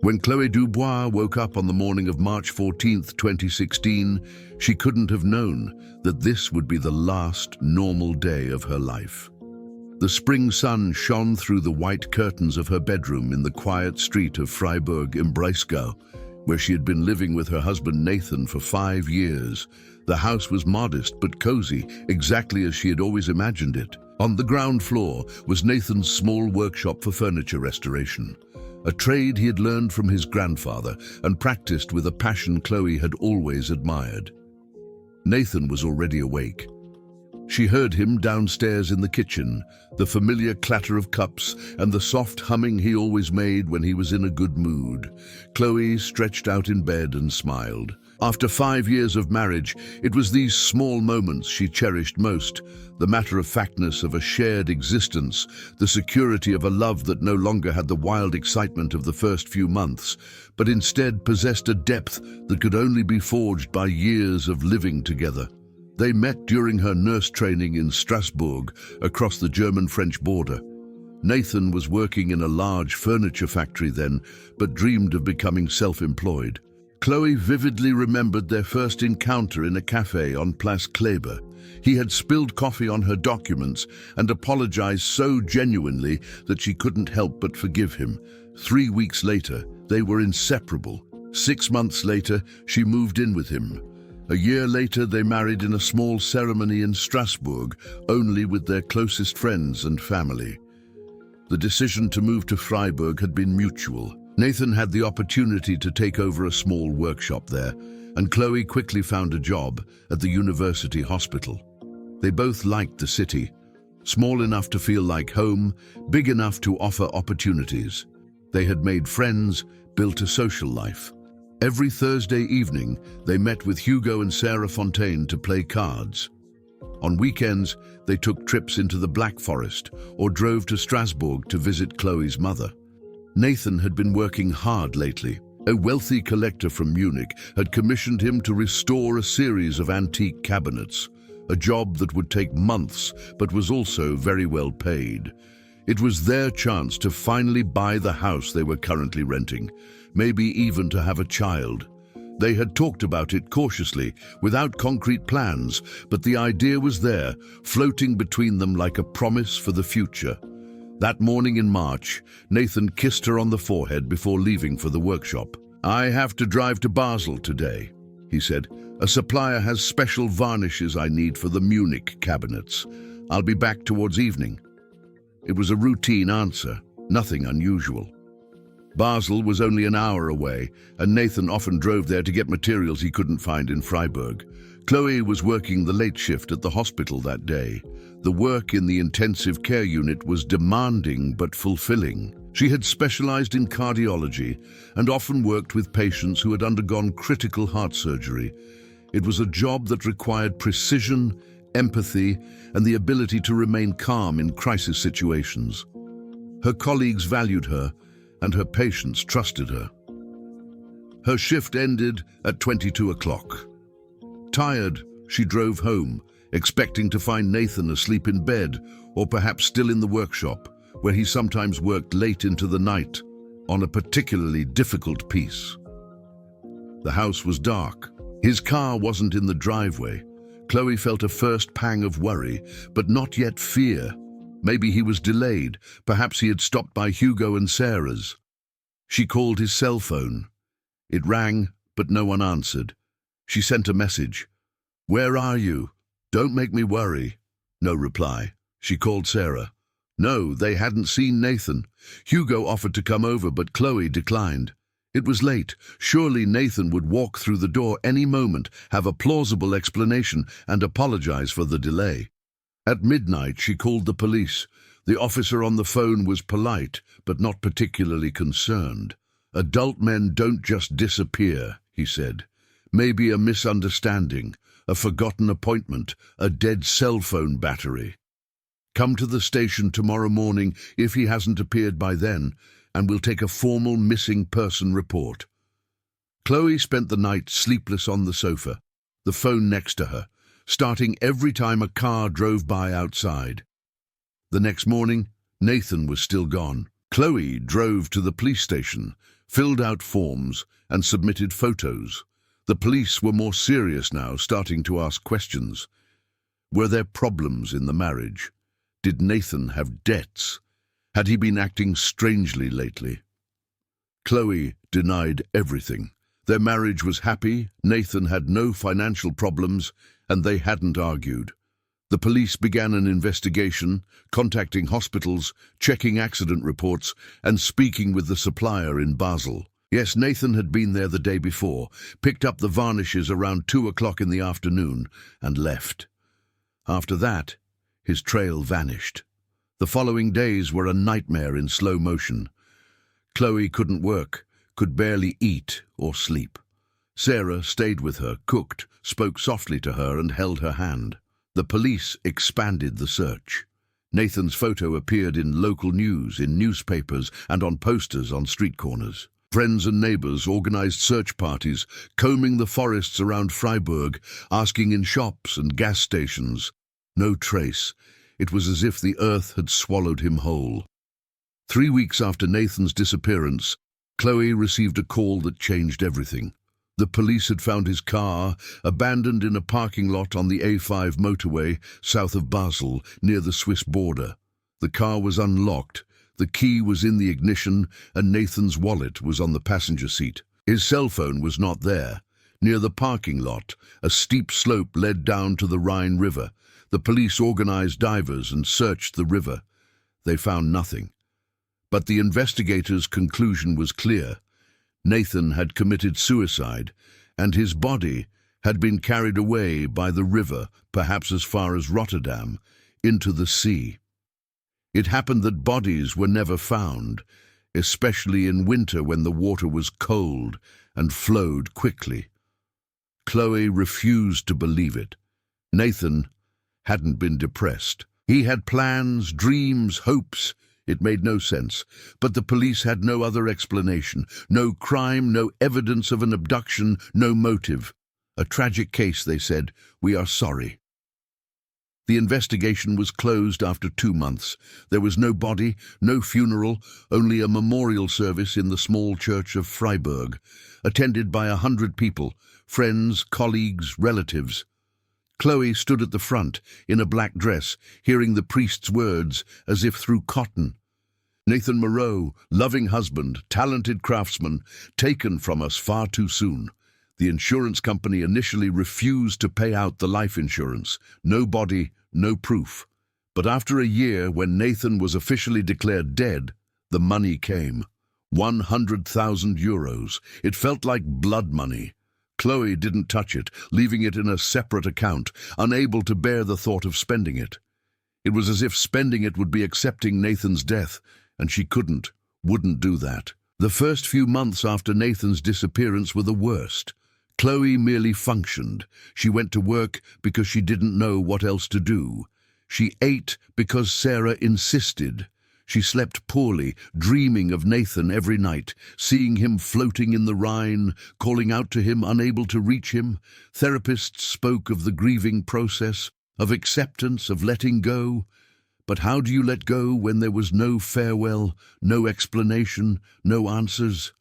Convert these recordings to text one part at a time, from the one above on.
When Chloe Dubois woke up on the morning of March 14th, 2016, she couldn't have known that this would be the last normal day of her life. The spring sun shone through the white curtains of her bedroom in the quiet street of Freiburg im Breisgau, where she had been living with her husband Nathan for 5 years. The house was modest but cozy, exactly as she had always imagined it. On the ground floor was Nathan's small workshop for furniture restoration, a trade he had learned from his grandfather and practiced with a passion Chloe had always admired. Nathan was already awake. She heard him downstairs in the kitchen, the familiar clatter of cups and the soft humming he always made when he was in a good mood. Chloe stretched out in bed and smiled. After 5 years of marriage, it was these small moments she cherished most, the matter-of-factness of a shared existence, the security of a love that no longer had the wild excitement of the first few months, but instead possessed a depth that could only be forged by years of living together. They met during her nurse training in Strasbourg, across the German-French border. Nathan was working in a large furniture factory then, but dreamed of becoming self-employed. Chloe vividly remembered their first encounter in a cafe on Place Kleber. He had spilled coffee on her documents and apologized so genuinely that she couldn't help but forgive him. 3 weeks later, they were inseparable. 6 months later, she moved in with him. A year later, they married in a small ceremony in Strasbourg, only with their closest friends and family. The decision to move to Freiburg had been mutual. Nathan had the opportunity to take over a small workshop there, and Chloe quickly found a job at the university hospital. They both liked the city, small enough to feel like home, big enough to offer opportunities. They had made friends, built a social life. Every Thursday evening, they met with Hugo and Sarah Fontaine to play cards. On weekends, they took trips into the Black Forest or drove to Strasbourg to visit Chloe's mother. Nathan had been working hard lately. A wealthy collector from Munich had commissioned him to restore a series of antique cabinets, a job that would take months but was also very well paid. It was their chance to finally buy the house they were currently renting, maybe even to have a child. They had talked about it cautiously, without concrete plans, but the idea was there, floating between them like a promise for the future. That morning in March, Nathan kissed her on the forehead before leaving for the workshop. "I have to drive to Basel today," he said. "A supplier has special varnishes I need for the Munich cabinets. I'll be back towards evening." It was a routine answer, nothing unusual. Basel was only an hour away, and Nathan often drove there to get materials he couldn't find in Freiburg. Chloe was working the late shift at the hospital that day. The work in the intensive care unit was demanding but fulfilling. She had specialized in cardiology and often worked with patients who had undergone critical heart surgery. It was a job that required precision, empathy, and the ability to remain calm in crisis situations. Her colleagues valued her, and her patients trusted her. Her shift ended at 22 o'clock. Tired, she drove home, expecting to find Nathan asleep in bed or perhaps still in the workshop, where he sometimes worked late into the night on a particularly difficult piece. The house was dark. His car wasn't in the driveway. Chloe felt a first pang of worry, but not yet fear. Maybe he was delayed. Perhaps he had stopped by Hugo and Sarah's. She called his cell phone. It rang, but no one answered. She sent a message. "Where are you? Don't make me worry." No reply. She called Sarah. No, they hadn't seen Nathan. Hugo offered to come over, but Chloe declined. It was late. Surely Nathan would walk through the door any moment, have a plausible explanation, and apologize for the delay. At midnight, she called the police. The officer on the phone was polite, but not particularly concerned. "Adult men don't just disappear," he said. "Maybe a misunderstanding, a forgotten appointment, a dead cell phone battery. Come to the station tomorrow morning if he hasn't appeared by then, and we'll take a formal missing person report." Chloe spent the night sleepless on the sofa, the phone next to her, starting every time a car drove by outside. The next morning, Nathan was still gone. Chloe drove to the police station, filled out forms, and submitted photos. The police were more serious now, starting to ask questions. Were there problems in the marriage? Did Nathan have debts? Had he been acting strangely lately? Chloe denied everything. Their marriage was happy, Nathan had no financial problems, and they hadn't argued. The police began an investigation, contacting hospitals, checking accident reports, and speaking with the supplier in Basel. Yes, Nathan had been there the day before, picked up the varnishes around 2 o'clock in the afternoon, and left. After that, his trail vanished. The following days were a nightmare in slow motion. Chloe couldn't work, could barely eat or sleep. Sarah stayed with her, cooked, spoke softly to her, and held her hand. The police expanded the search. Nathan's photo appeared in local news, in newspapers, and on posters on street corners. Friends and neighbors organized search parties, combing the forests around Freiburg, asking in shops and gas stations. No trace. It was as if the earth had swallowed him whole. 3 weeks after Nathan's disappearance, Chloe received a call that changed everything. The police had found his car, abandoned in a parking lot on the A5 motorway south of Basel, near the Swiss border. The car was unlocked, the key was in the ignition, and Nathan's wallet was on the passenger seat. His cell phone was not there. Near the parking lot, a steep slope led down to the Rhine River. The police organized divers and searched the river. They found nothing. But the investigators' conclusion was clear. Nathan had committed suicide, and his body had been carried away by the river, perhaps as far as Rotterdam, into the sea. It happened that bodies were never found, especially in winter when the water was cold and flowed quickly. Chloe refused to believe it. Nathan hadn't been depressed. He had plans, dreams, hopes. It made no sense, but the police had no other explanation. No crime, no evidence of an abduction, no motive. A tragic case, they said. We are sorry. The investigation was closed after 2 months. There was no body, no funeral, only a memorial service in the small church of Freiburg, attended by 100 people, friends, colleagues, relatives. Chloe stood at the front, in a black dress, hearing the priest's words as if through cotton. Nathan Moreau, loving husband, talented craftsman, taken from us far too soon. The insurance company initially refused to pay out the life insurance. No body, no proof. But after a year, when Nathan was officially declared dead, the money came. 100,000 euros. It felt like blood money. Chloe didn't touch it, leaving it in a separate account, unable to bear the thought of spending it. It was as if spending it would be accepting Nathan's death, and she wouldn't do that. The first few months after Nathan's disappearance were the worst. Chloe merely functioned. She went to work because she didn't know what else to do. She ate because Sarah insisted. She slept poorly, dreaming of Nathan every night, seeing him floating in the Rhine, calling out to him, unable to reach him. Therapists spoke of the grieving process, of acceptance, of letting go. But how do you let go when there was no farewell, no explanation, no answers?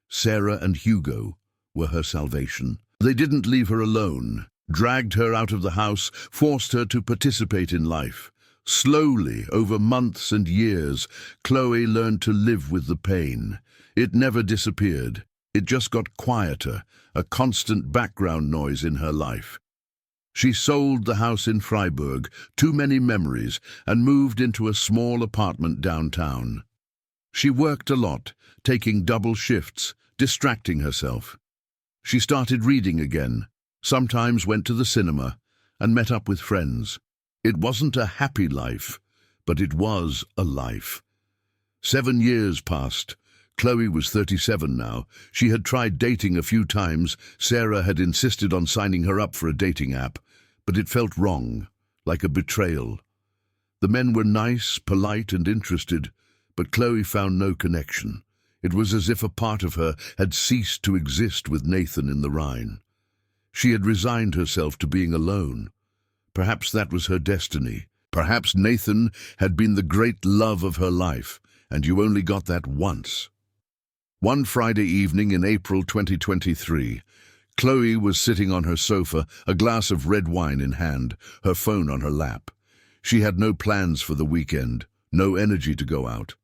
Sarah and Hugo were her salvation. They didn't leave her alone, dragged her out of the house, forced her to participate in life. Slowly, over months and years, Chloe learned to live with the pain. It never disappeared. It just got quieter, a constant background noise in her life. She sold the house in Freiburg, too many memories, and moved into a small apartment downtown. She worked a lot, taking double shifts, distracting herself. She started reading again, sometimes went to the cinema, and met up with friends. It wasn't a happy life, but it was a life. 7 years passed. Chloe was 37 now. She had tried dating a few times. Sarah had insisted on signing her up for a dating app, but it felt wrong, like a betrayal. The men were nice, polite, and interested, but Chloe found no connection. It was as if a part of her had ceased to exist with Nathan in the Rhine. She had resigned herself to being alone. Perhaps that was her destiny. Perhaps Nathan had been the great love of her life, and you only got that once. One Friday evening in April 2023, Chloe was sitting on her sofa, a glass of red wine in hand, her phone on her lap. She had no plans for the weekend, no energy to go out.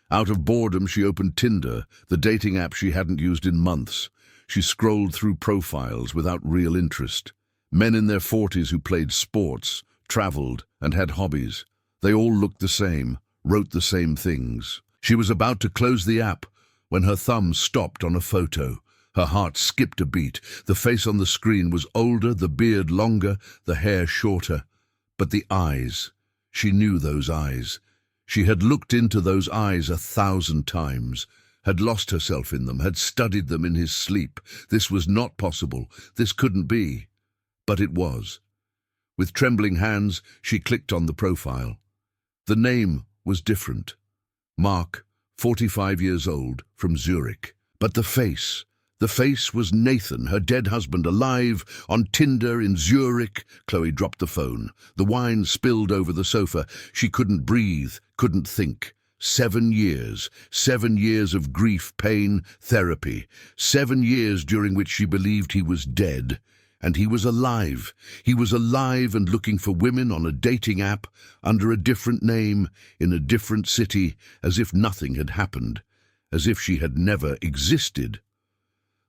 Out of boredom, she opened Tinder, the dating app she hadn't used in months. She scrolled through profiles without real interest. Men in their 40s who played sports, traveled, and had hobbies. They all looked the same, wrote the same things. She was about to close the app when her thumb stopped on a photo. Her heart skipped a beat. The face on the screen was older, the beard longer, the hair shorter. But the eyes, she knew those eyes. She had looked into those eyes 1,000 times, had lost herself in them, had studied them in his sleep. This was not possible. This couldn't be. But it was. With trembling hands, she clicked on the profile. The name was different. Mark, 45 years old, from Zurich. But the face was Nathan, her dead husband, alive, on Tinder in Zurich. Chloe dropped the phone. The wine spilled over the sofa. She couldn't breathe, couldn't think. 7 years. 7 years of grief, pain, therapy. 7 years during which she believed he was dead. And he was alive. He was alive and looking for women on a dating app, under a different name, in a different city, as if nothing had happened, as if she had never existed.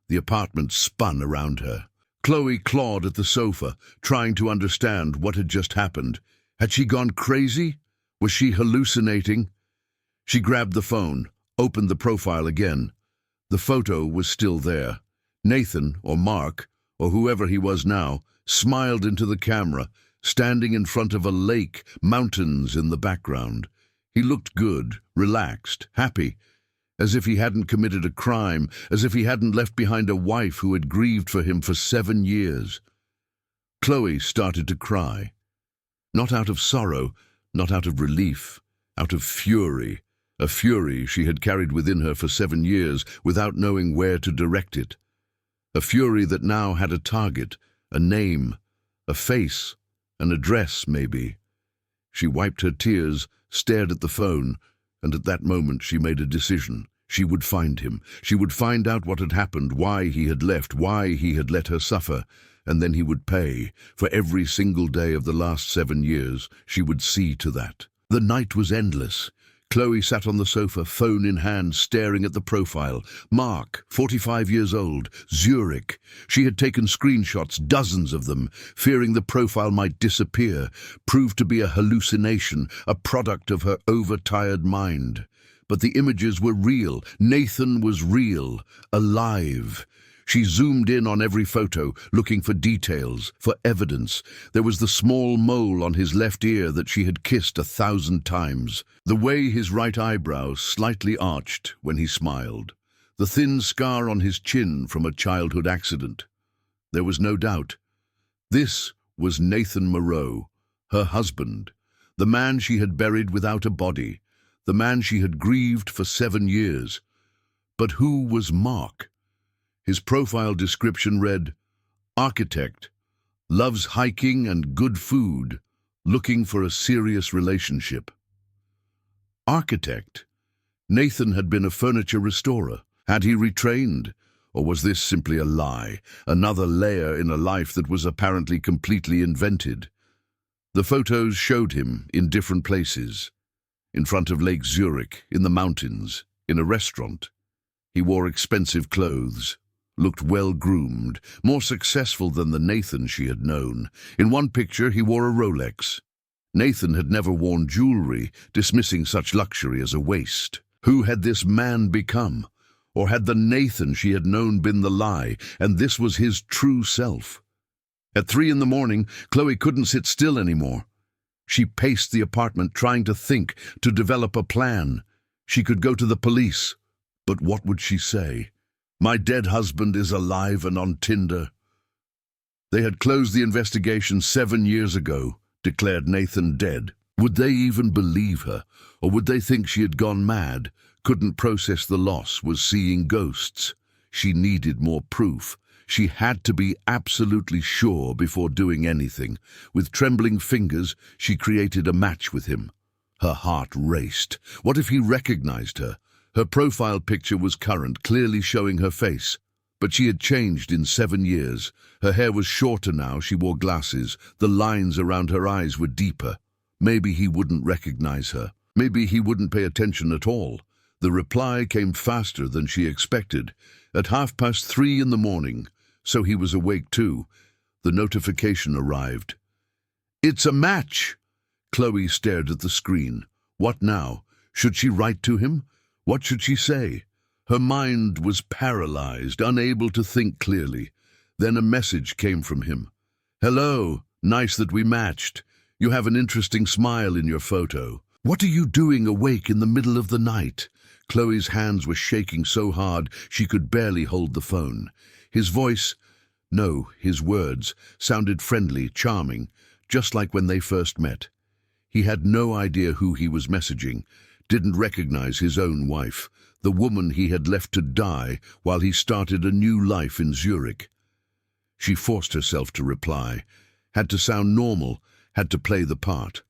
The apartment spun around her. Chloe clawed at the sofa, trying to understand what had just happened. Had she gone crazy? Was she hallucinating? She grabbed the phone, opened the profile again. The photo was still there. Nathan, or Mark, or whoever he was now, smiled into the camera, standing in front of a lake, mountains in the background. He looked good, relaxed, happy, as if he hadn't committed a crime, as if he hadn't left behind a wife who had grieved for him for 7 years. Chloe started to cry. Not out of sorrow, not out of relief, out of fury, a fury she had carried within her for 7 years without knowing where to direct it. A fury that now had a target, a name, a face, an address, maybe. She wiped her tears, stared at the phone, and at that moment she made a decision. She would find him. She would find out what had happened, why he had left, why he had let her suffer, and then he would pay. For every single day of the last 7 years, she would see to that. The night was endless. Chloe sat on the sofa, phone in hand, staring at the profile. Mark, 45 years old, Zurich. She had taken screenshots, dozens of them, fearing the profile might disappear, prove to be a hallucination, a product of her overtired mind. But the images were real. Nathan was real, alive. She zoomed in on every photo, looking for details, for evidence. There was the small mole on his left ear that she had kissed 1,000 times, the way his right eyebrow slightly arched when he smiled, the thin scar on his chin from a childhood accident. There was no doubt. This was Nathan Moreau, her husband, the man she had buried without a body, the man she had grieved for 7 years. But who was Mark? His profile description read, architect, loves hiking and good food, looking for a serious relationship. Architect? Nathan had been a furniture restorer. Had he retrained? Or was this simply a lie, another layer in a life that was apparently completely invented? The photos showed him in different places. In front of Lake Zurich, in the mountains, in a restaurant. He wore expensive clothes, looked well-groomed, more successful than the Nathan she had known. In one picture, he wore a Rolex. Nathan had never worn jewelry, dismissing such luxury as a waste. Who had this man become? Or had the Nathan she had known been the lie, and this was his true self? At 3 in the morning, Chloe couldn't sit still anymore. She paced the apartment, trying to think, to develop a plan. She could go to the police. But what would she say? My dead husband is alive and on Tinder. They had closed the investigation 7 years ago, declared Nathan dead. Would they even believe her? Or would they think she had gone mad, couldn't process the loss, was seeing ghosts? She needed more proof. She had to be absolutely sure before doing anything. With trembling fingers, she created a match with him. Her heart raced. What if he recognized her? Her profile picture was current, clearly showing her face. But she had changed in 7 years. Her hair was shorter now, she wore glasses. The lines around her eyes were deeper. Maybe he wouldn't recognize her. Maybe he wouldn't pay attention at all. The reply came faster than she expected. At 3:30 in the morning, so he was awake too, the notification arrived. "It's a match!" Chloe stared at the screen. What now? Should she write to him? What should she say? Her mind was paralyzed, unable to think clearly. Then a message came from him. "Hello, nice that we matched. You have an interesting smile in your photo. What are you doing awake in the middle of the night?" Chloe's hands were shaking so hard she could barely hold the phone. His voice, no, his words, sounded friendly, charming, just like when they first met. He had no idea who he was messaging, didn't recognize his own wife, the woman he had left to die while he started a new life in Zurich. She forced herself to reply, had to sound normal, had to play the part.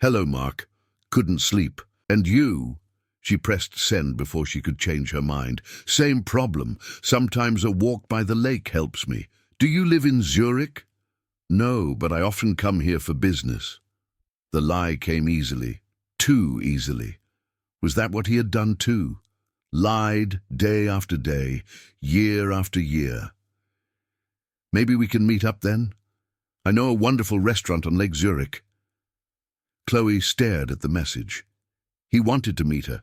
"Hello, Mark. Couldn't sleep. And you?" She pressed send before she could change her mind. "Same problem. Sometimes a walk by the lake helps me. Do you live in Zurich?" "No, but I often come here for business." The lie came easily, too easily. Was that what he had done too? Lied day after day, year after year. "Maybe we can meet up then? I know a wonderful restaurant on Lake Zurich." Chloe stared at the message. He wanted to meet her.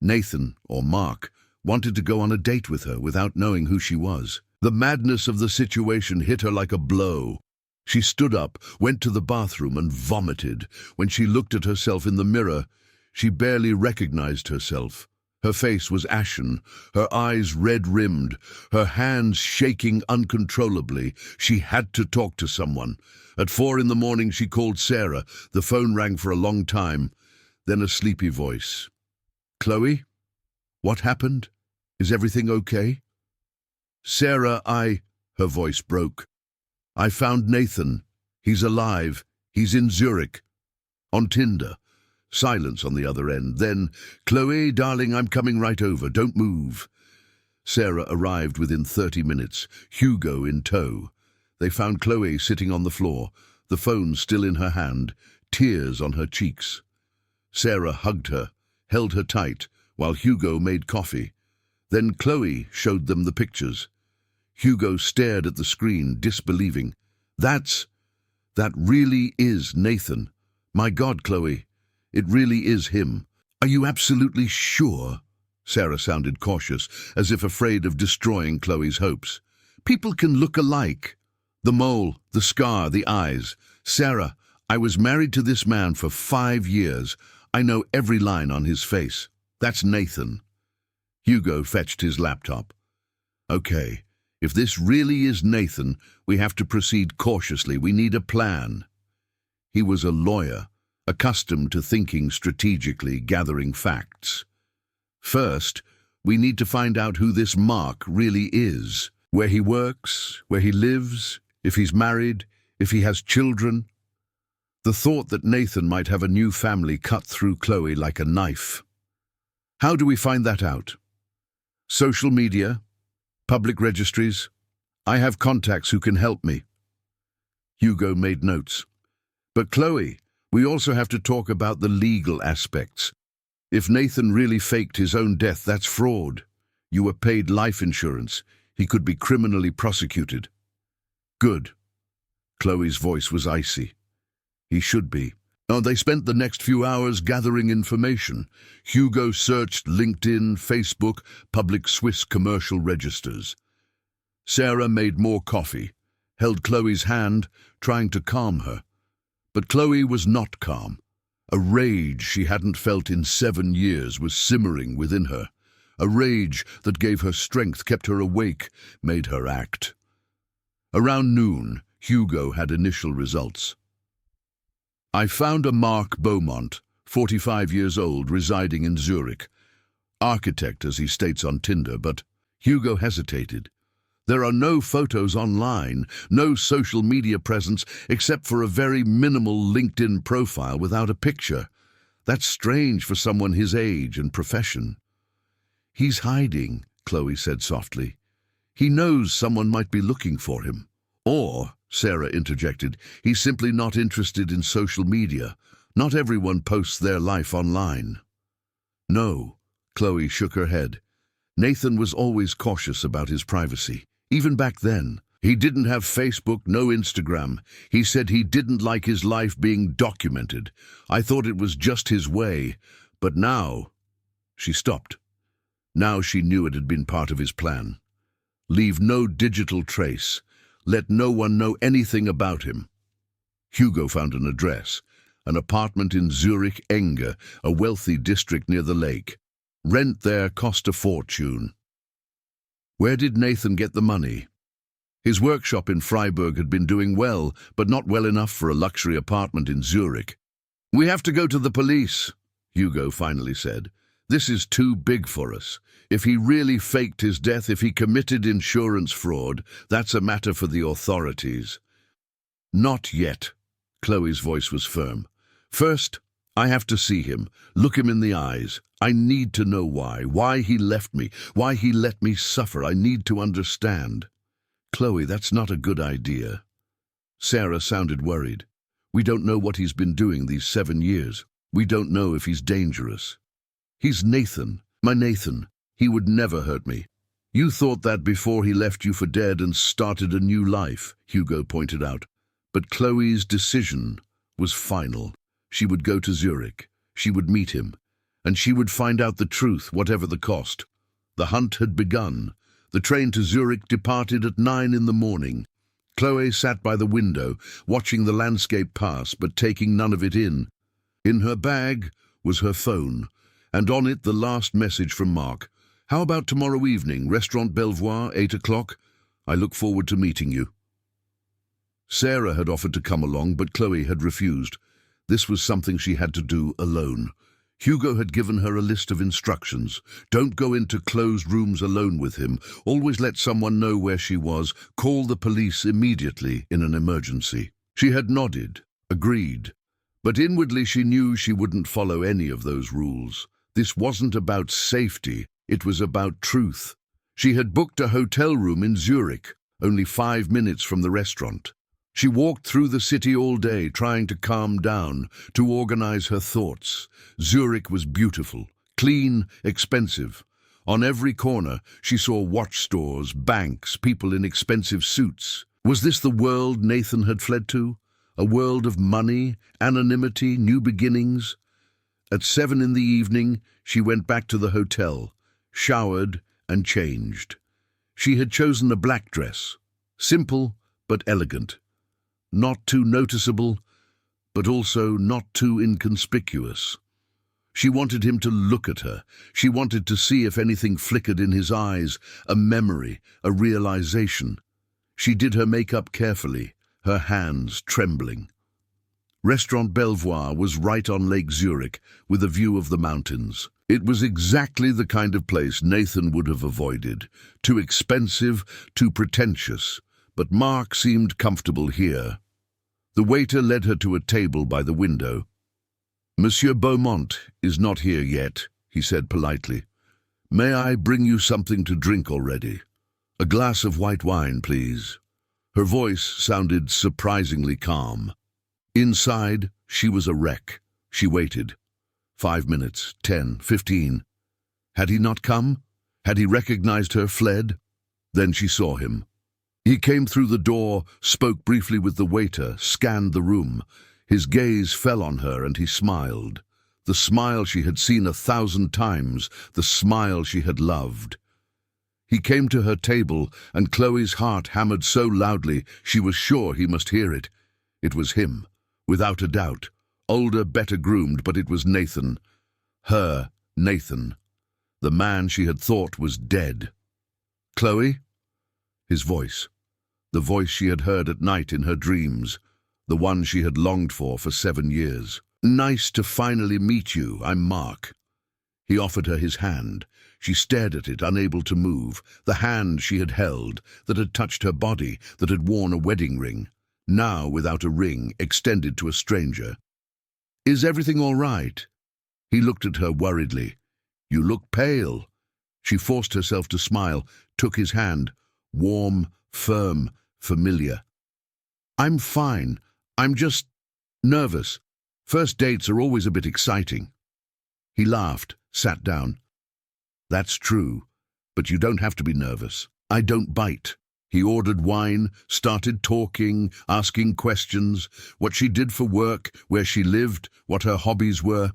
Nathan, or Mark, wanted to go on a date with her without knowing who she was. The madness of the situation hit her like a blow. She stood up, went to the bathroom and vomited. When she looked at herself in the mirror, she barely recognized herself. Her face was ashen, her eyes red-rimmed, her hands shaking uncontrollably. She had to talk to someone. At 4 in the morning she called Sarah. The phone rang for a long time. Then a sleepy voice. "Chloe? What happened? Is everything okay?" "Sarah, Her voice broke. "I found Nathan. He's alive. He's in Zurich. On Tinder." Silence on the other end. Then, "Chloe, darling, I'm coming right over. Don't move." Sarah arrived within 30 minutes, Hugo in tow. They found Chloe sitting on the floor, the phone still in her hand, tears on her cheeks. Sarah hugged her, held her tight, while Hugo made coffee. Then Chloe showed them the pictures. Hugo stared at the screen, disbelieving. That really is Nathan. My God, Chloe, it really is him." "Are you absolutely sure?" Sarah sounded cautious, as if afraid of destroying Chloe's hopes. "People can look alike. The mole, the scar, the eyes. Sarah, I was married to this man for 5 years. I know every line on his face. That's Nathan." Hugo fetched his laptop. "Okay, if this really is Nathan, we have to proceed cautiously. We need a plan." He was a lawyer, accustomed to thinking strategically, gathering facts. "First, we need to find out who this Mark really is. Where he works, where he lives, if he's married, if he has children." The thought that Nathan might have a new family cut through Chloe like a knife. "How do we find that out?" "Social media? Public registries? I have contacts who can help me." Hugo made notes. "But Chloe, we also have to talk about the legal aspects. If Nathan really faked his own death, that's fraud. You were paid life insurance. He could be criminally prosecuted." "Good." Chloe's voice was icy. "He should be." They spent the next few hours gathering information. Hugo searched LinkedIn, Facebook, public Swiss commercial registers. Sarah made more coffee, held Chloe's hand, trying to calm her. But Chloe was not calm. A rage she hadn't felt in 7 years was simmering within her. A rage that gave her strength, kept her awake, made her act. Around noon, Hugo had initial results. "I found a Mark Beaumont, 45 years old, residing in Zurich. Architect, as he states on Tinder, but..." Hugo hesitated. "There are no photos online, no social media presence, except for a very minimal LinkedIn profile without a picture. That's strange for someone his age and profession." He's hiding, Chloe said softly. He knows someone might be looking for him. Or, Sarah interjected, he's simply not interested in social media. Not everyone posts their life online. No, Chloe shook her head. Nathan was always cautious about his privacy. Even back then, he didn't have Facebook, no Instagram. He said he didn't like his life being documented. I thought it was just his way. But now, she stopped. Now she knew it had been part of his plan. Leave no digital trace. Let no one know anything about him. Hugo found an address, an apartment in Zurich, Enge, a wealthy district near the lake. Rent there cost a fortune. Where did Nathan get the money? His workshop in Freiburg had been doing well, but not well enough for a luxury apartment in Zurich. We have to go to the police, Hugo finally said. This is too big for us. If he really faked his death, if he committed insurance fraud, that's a matter for the authorities. Not yet. Chloe's voice was firm. First, I have to see him, look him in the eyes. I need to know why he left me, why he let me suffer. I need to understand. Chloe, that's not a good idea. Sarah sounded worried. We don't know what he's been doing these 7 years. We don't know if he's dangerous. He's Nathan, my Nathan. He would never hurt me. You thought that before he left you for dead and started a new life, Hugo pointed out. But Chloe's decision was final. She would go to Zurich. She would meet him. And she would find out the truth, whatever the cost. The hunt had begun. The train to Zurich departed at 9 in the morning. Chloe sat by the window, watching the landscape pass, but taking none of it in. In her bag was her phone, and on it the last message from Mark. How about tomorrow evening, Restaurant Belvoir, 8 o'clock? I look forward to meeting you. Sarah had offered to come along, but Chloe had refused. This was something she had to do alone. Hugo had given her a list of instructions. Don't go into closed rooms alone with him. Always let someone know where she was. Call the police immediately in an emergency. She had nodded, agreed. But inwardly she knew she wouldn't follow any of those rules. This wasn't about safety. It was about truth. She had booked a hotel room in Zurich, only 5 minutes from the restaurant. She walked through the city all day, trying to calm down, to organize her thoughts. Zurich was beautiful, clean, expensive. On every corner, she saw watch stores, banks, people in expensive suits. Was this the world Nathan had fled to? A world of money, anonymity, new beginnings? At 7 in the evening, she went back to the hotel, showered and changed. She had chosen a black dress, simple but elegant. Not too noticeable, but also not too inconspicuous. She wanted him to look at her. She wanted to see if anything flickered in his eyes, a memory, a realization. She did her makeup carefully, her hands trembling. Restaurant Belvoir was right on Lake Zurich, with a view of the mountains. It was exactly the kind of place Nathan would have avoided. Too expensive, too pretentious. But Mark seemed comfortable here. The waiter led her to a table by the window. Monsieur Beaumont is not here yet, he said politely. May I bring you something to drink already? A glass of white wine, please. Her voice sounded surprisingly calm. Inside, she was a wreck. She waited. 5 minutes, 10, 15. Had he not come? Had he recognized her, fled? Then she saw him. He came through the door, spoke briefly with the waiter, scanned the room. His gaze fell on her and he smiled. The smile she had seen 1,000 times, the smile she had loved. He came to her table and Chloe's heart hammered so loudly she was sure he must hear it. It was him, without a doubt. Older, better groomed, but it was Nathan. Her Nathan. The man she had thought was dead. Chloe? His voice. The voice she had heard at night in her dreams. The one she had longed for 7 years. Nice to finally meet you. I'm Mark. He offered her his hand. She stared at it, unable to move. The hand she had held, that had touched her body, that had worn a wedding ring. Now, without a ring, extended to a stranger. Is everything all right? He looked at her worriedly. You look pale. She forced herself to smile, took his hand, warm, firm, familiar. "I'm fine. I'm just nervous. First dates are always a bit exciting." He laughed, sat down. "That's true, but you don't have to be nervous. I don't bite." He ordered wine, started talking, asking questions, what she did for work, where she lived, what her hobbies were.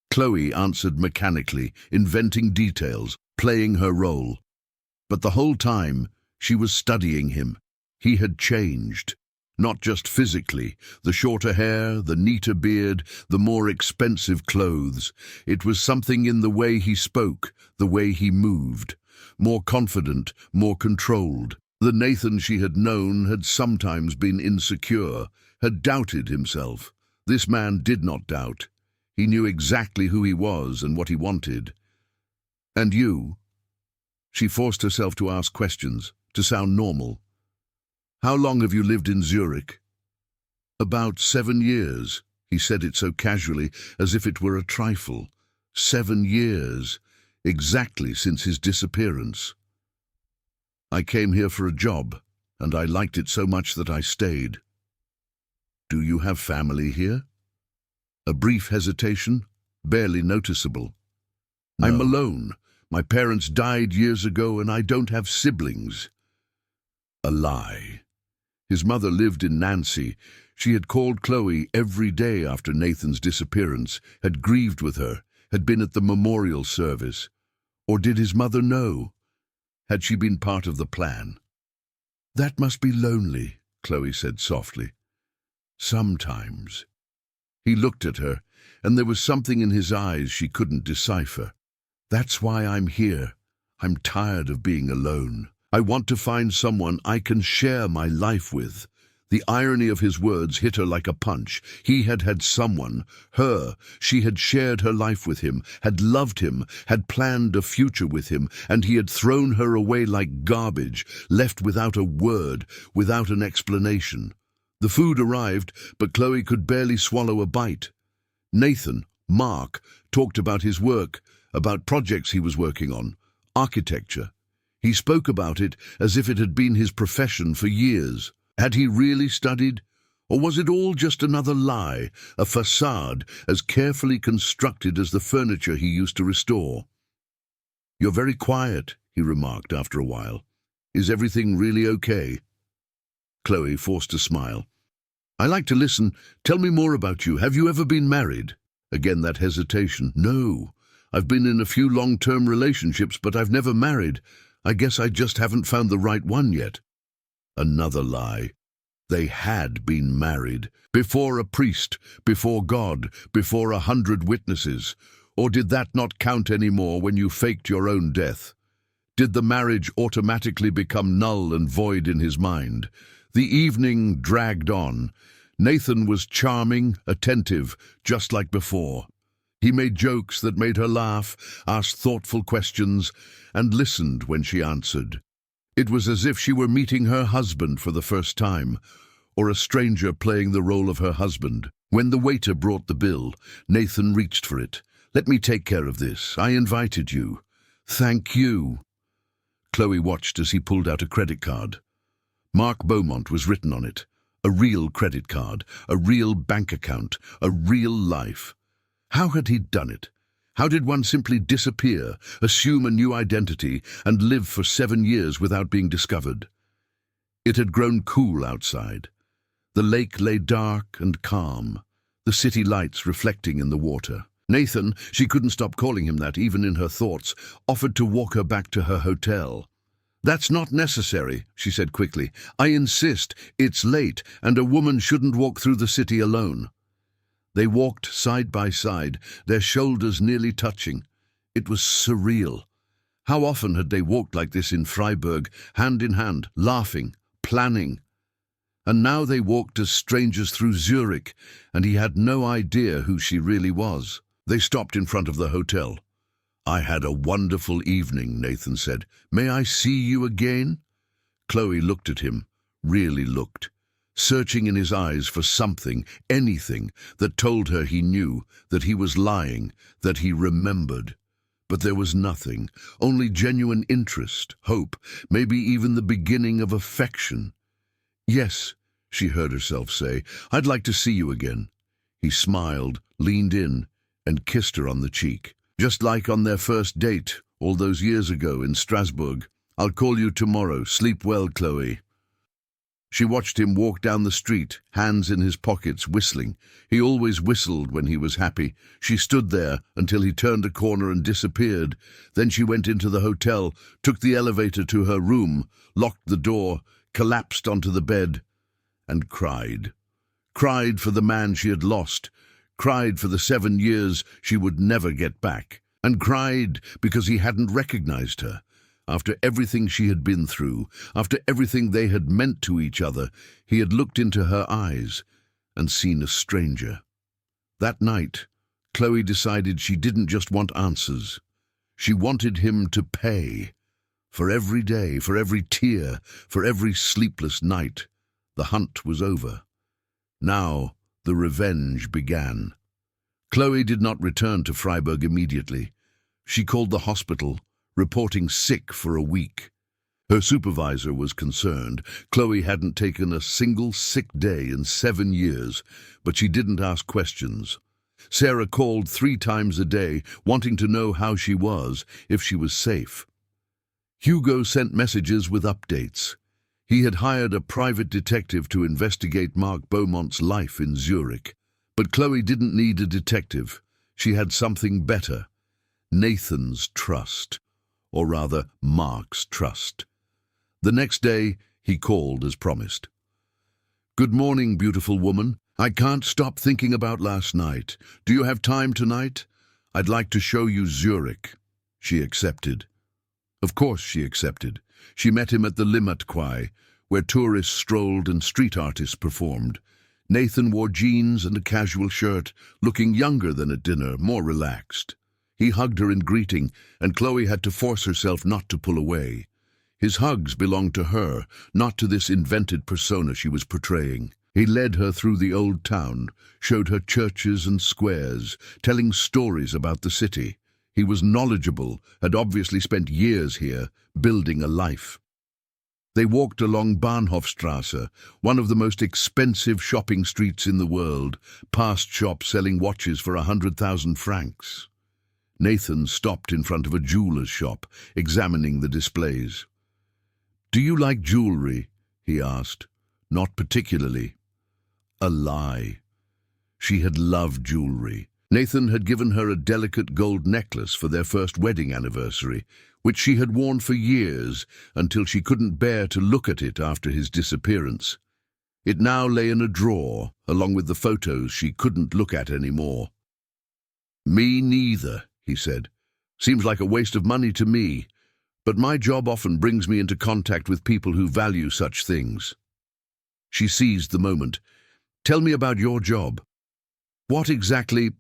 Chloe answered mechanically, inventing details, playing her role. But the whole time, she was studying him. He had changed. Not just physically, the shorter hair, the neater beard, the more expensive clothes. It was something in the way he spoke, the way he moved. More confident, more controlled. The Nathan she had known had sometimes been insecure, had doubted himself. This man did not doubt. He knew exactly who he was and what he wanted. "And you?" She forced herself to ask questions, to sound normal. "How long have you lived in Zurich?" "About 7 years." He said it so casually, as if it were a trifle. 7 years, exactly since his disappearance. "I came here for a job, and I liked it so much that I stayed." "Do you have family here?" A brief hesitation, barely noticeable. "No. I'm alone. My parents died years ago, and I don't have siblings." A lie. His mother lived in Nancy. She had called Chloe every day after Nathan's disappearance, had grieved with her, had been at the memorial service. Or did his mother know? Had she been part of the plan? "That must be lonely," Chloe said softly. "Sometimes." He looked at her, and there was something in his eyes she couldn't decipher. "That's why I'm here. I'm tired of being alone. I want to find someone I can share my life with." The irony of his words hit her like a punch. He had had someone, her. She had shared her life with him, had loved him, had planned a future with him, and he had thrown her away like garbage, left without a word, without an explanation. The food arrived, but Chloe could barely swallow a bite. Nathan, Mark, talked about his work, about projects he was working on, architecture. He spoke about it as if it had been his profession for years. Had he really studied? Or was it all just another lie, a facade as carefully constructed as the furniture he used to restore? "You're very quiet," he remarked after a while. "Is everything really okay?" Chloe forced a smile. "I like to listen. Tell me more about you. Have you ever been married?" Again that hesitation. "No. I've been in a few long-term relationships, but I've never married. I guess I just haven't found the right one yet." Another lie. They had been married. Before a priest, before God, before 100 witnesses. Or did that not count anymore when you faked your own death? Did the marriage automatically become null and void in his mind? The evening dragged on. Nathan was charming, attentive, just like before. He made jokes that made her laugh, asked thoughtful questions, and listened when she answered. It was as if she were meeting her husband for the first time, or a stranger playing the role of her husband. When the waiter brought the bill, Nathan reached for it. "Let me take care of this. I invited you." "Thank you." Chloe watched as he pulled out a credit card. Mark Beaumont was written on it. A real credit card, a real bank account, a real life. How had he done it? How did one simply disappear, assume a new identity, and live for 7 years without being discovered? It had grown cool outside. The lake lay dark and calm, the city lights reflecting in the water. Nathan, she couldn't stop calling him that even in her thoughts, offered to walk her back to her hotel. "That's not necessary," she said quickly. "I insist. It's late, and a woman shouldn't walk through the city alone." They walked side by side, their shoulders nearly touching. It was surreal. How often had they walked like this in Freiburg, hand in hand, laughing, planning? And now they walked as strangers through Zurich, and he had no idea who she really was. They stopped in front of the hotel. "I had a wonderful evening," Nathan said. "May I see you again?" Chloe looked at him, really looked, searching in his eyes for something, anything, that told her he knew, that he was lying, that he remembered. But there was nothing, only genuine interest, hope, maybe even the beginning of affection. "Yes," she heard herself say, "I'd like to see you again." He smiled, leaned in, and kissed her on the cheek. "Just like on their first date, all those years ago in Strasbourg. I'll call you tomorrow. Sleep well, Chloe." She watched him walk down the street, hands in his pockets, whistling. He always whistled when he was happy. She stood there until he turned a corner and disappeared. Then she went into the hotel, took the elevator to her room, locked the door, collapsed onto the bed, and cried. Cried for the man she had lost, cried for the 7 years she would never get back, and cried because he hadn't recognized her. After everything she had been through, after everything they had meant to each other, he had looked into her eyes and seen a stranger. That night, Chloe decided she didn't just want answers. She wanted him to pay. For every day, for every tear, for every sleepless night. The hunt was over. Now the revenge began. Chloe did not return to Freiburg immediately. She called the hospital, reporting sick for a week. Her supervisor was concerned. Chloe hadn't taken a single sick day in 7 years, but she didn't ask questions. Sarah called 3 times a day, wanting to know how she was, if she was safe. Hugo sent messages with updates. He had hired a private detective to investigate Mark Beaumont's life in Zurich. But Chloe didn't need a detective. She had something better. Nathan's trust. Or rather, Mark's trust. The next day, he called as promised. "Good morning, beautiful woman. I can't stop thinking about last night. Do you have time tonight? I'd like to show you Zurich." She accepted. Of course she accepted. She met him at the Limmatquai, where tourists strolled and street artists performed. Nathan wore jeans and a casual shirt, looking younger than at dinner, more relaxed. He hugged her in greeting, and Chloe had to force herself not to pull away. His hugs belonged to her, not to this invented persona she was portraying. He led her through the old town, showed her churches and squares, telling stories about the city. He was knowledgeable, had obviously spent years here, building a life. They walked along Bahnhofstrasse, one of the most expensive shopping streets in the world, past shops selling watches for 100,000 francs. Nathan stopped in front of a jeweler's shop, examining the displays. "Do you like jewelry?" he asked. "Not particularly." A lie. She had loved jewelry. Nathan had given her a delicate gold necklace for their first wedding anniversary, which she had worn for years until she couldn't bear to look at it after his disappearance. It now lay in a drawer, along with the photos she couldn't look at anymore. "Me neither," he said. "Seems like a waste of money to me, but my job often brings me into contact with people who value such things." She seized the moment. "Tell me about your job." "What exactly?"